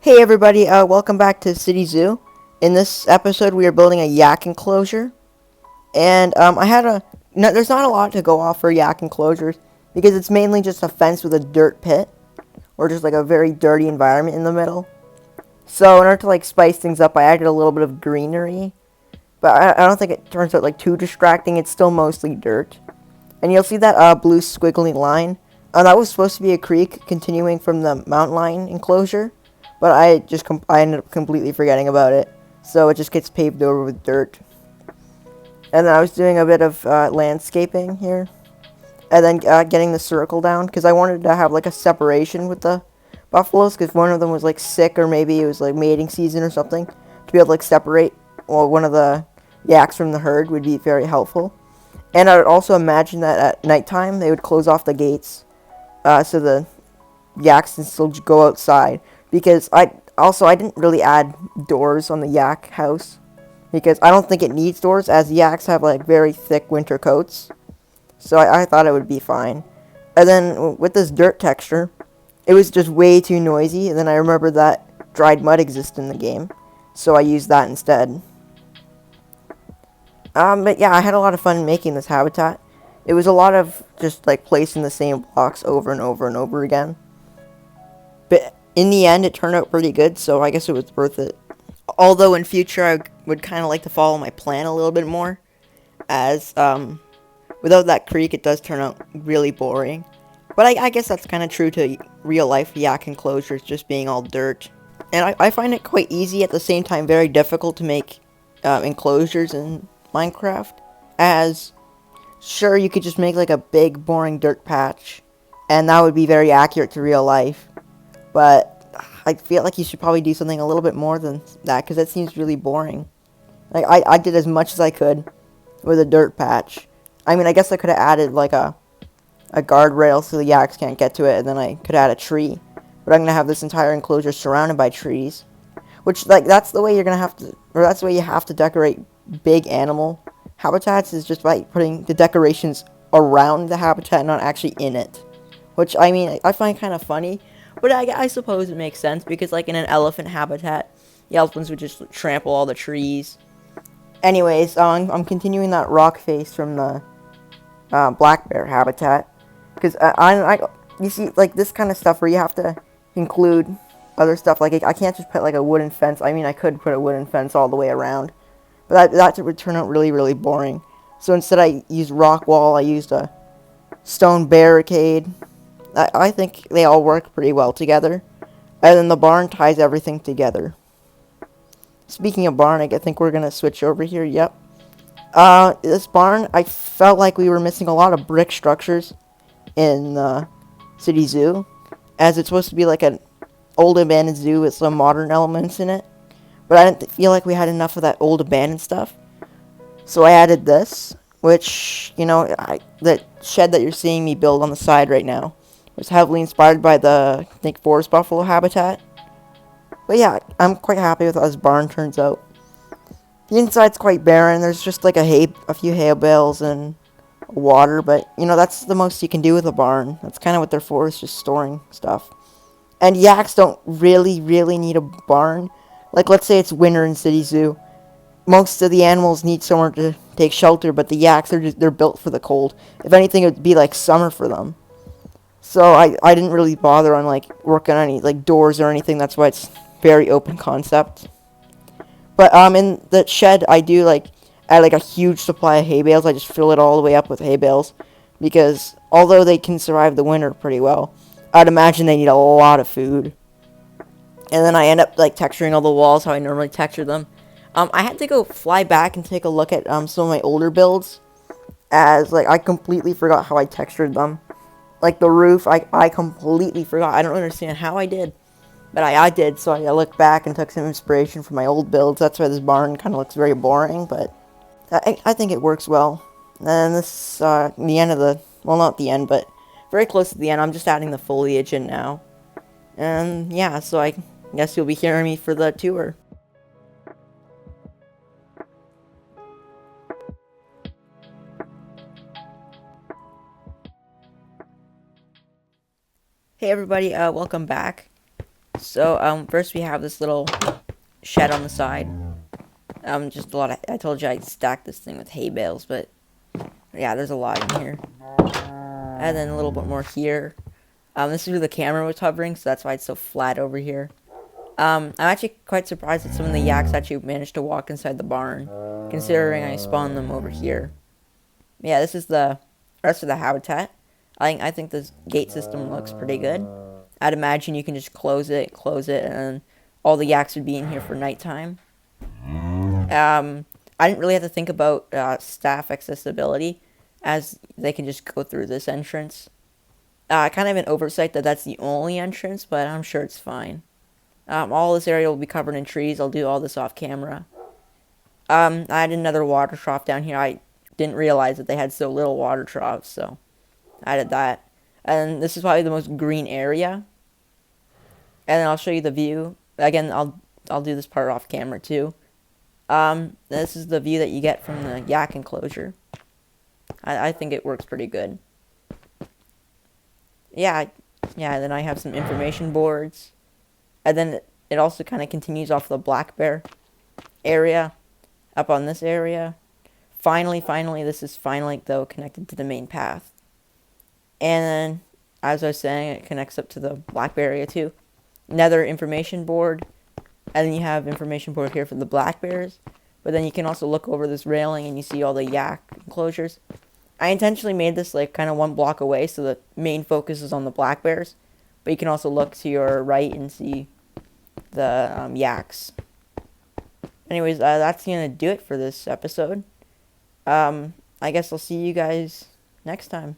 Hey everybody, welcome back to City Zoo. In this episode, we are building a yak enclosure, and I had a no, there's not a lot to go off for yak enclosures because it's mainly just a fence with a dirt pit or just like a very dirty environment in the middle. So in order to like spice things up, I added a little bit of greenery, but I don't think it turns out like too distracting. It's still mostly dirt, and you'll see that blue squiggly line. That was supposed to be a creek continuing from the mountain lion enclosure, but I ended up completely forgetting about it. So it just gets paved over with dirt. And then I was doing a bit of landscaping here, and then getting the circle down because I wanted to have like a separation with the buffaloes because one of them was like sick or maybe it was like mating season or something to be able to like separate one of the yaks from the herd would be very helpful. And I would also imagine that at nighttime they would close off the gates so the yaks can still go outside because I didn't really add doors on the yak house because I don't think it needs doors as yaks have like very thick winter coats. So I thought it would be fine. And then with this dirt texture, it was just way too noisy. And then I remembered that dried mud exists in the game, so I used that instead. But yeah, I had a lot of fun making this habitat. It was a lot of just like placing the same blocks over and over and over again. But in the end, it turned out pretty good, so I guess it was worth it. Although in future, I would kind of like to follow my plan a little bit more, as without that creek, it does turn out really boring. But I guess that's kind of true to real life yak enclosures, just being all dirt. And I find it quite easy at the same time very difficult to make enclosures in Minecraft. As sure, you could just make like a big boring dirt patch, and that would be very accurate to real life. But I feel like you should probably do something a little bit more than that because that seems really boring. Like I did as much as I could with a dirt patch. I mean, I guess I could have added like a guardrail so the yaks can't get to it, and then I could add a tree. But I'm gonna have this entire enclosure surrounded by trees, which like that's the way you're gonna have to, or that's the way you have to decorate big animal habitats is just by putting the decorations around the habitat, not actually in it. Which I mean, I find kind of funny, but I suppose it makes sense because like in an elephant habitat, the elephants would just trample all the trees. Anyways, I'm continuing that rock face from the black bear habitat because you see like this kind of stuff where you have to include other stuff like I can't just put like a wooden fence. I mean I could put a wooden fence all the way around, but that would turn out really really boring. So instead I used rock wall. I used a stone barricade. I think they all work pretty well together, and then the barn ties everything together. Speaking of barn, I think we're gonna switch over here. Yep. This barn, I felt like we were missing a lot of brick structures in the city zoo, as it's supposed to be like an old abandoned zoo with some modern elements in it. But I didn't feel like we had enough of that old abandoned stuff, so I added this, which the shed that you're seeing me build on the side right now was heavily inspired by the I think forest buffalo habitat. But yeah, I'm quite happy with how this barn turns out. The inside's quite barren. There's just like a few hay bales and water, but that's the most you can do with a barn. That's kind of what they're for, is just storing stuff. And yaks don't really, really need a barn. Like let's say it's winter in City Zoo. Most of the animals need somewhere to take shelter, but the yaks they're built for the cold. If anything, it would be like summer for them. So I didn't really bother on like working on any like doors or anything. That's why it's very open concept. But in the shed, I do like add like a huge supply of hay bales. I just fill it all the way up with hay bales because although they can survive the winter pretty well, I'd imagine they need a lot of food. And then I end up like texturing all the walls how I normally texture them. I had to go fly back and take a look at some of my older builds, as like I completely forgot how I textured them. Like the roof, I completely forgot. I don't understand how I did. But I did, so I looked back and took some inspiration from my old builds. That's why this barn kind of looks very boring, but I think it works well. And this, the end of the, well, not the end, but very close to the end. I'm just adding the foliage in now. And yeah, so I guess you'll be hearing me for the tour. Hey everybody, welcome back. So, first we have this little shed on the side. Just a lot of, I told you I'd stack this thing with hay bales, but yeah, there's a lot in here. And then a little bit more here. This is where the camera was hovering, so that's why it's so flat over here. I'm actually quite surprised that some of the yaks actually managed to walk inside the barn, considering I spawned them over here. Yeah, this is the rest of the habitat. I think this gate system looks pretty good. I'd imagine you can just close it, and all the yaks would be in here for nighttime. I didn't really have to think about staff accessibility, as they can just go through this entrance. Kind of an oversight that that's the only entrance, but I'm sure it's fine. All this area will be covered in trees. I'll do all this off camera. I had another water trough down here. I didn't realize that they had so little water troughs, so I added that. And this is probably the most green area. And then I'll show you the view. Again, I'll do this part off camera too. This is the view that you get from the yak enclosure. I think it works pretty good. Yeah, then I have some information boards. And then it also kind of continues off the black bear area, up on this area. Finally, this is finally, though, connected to the main path. And then, as I was saying, it connects up to the black bear area too. Another information board. And then you have information board here for the black bears. But then you can also look over this railing and you see all the yak enclosures. I intentionally made this like kind of one block away so the main focus is on the black bears. But you can also look to your right and see the yaks. Anyways, that's going to do it for this episode. I guess I'll see you guys next time.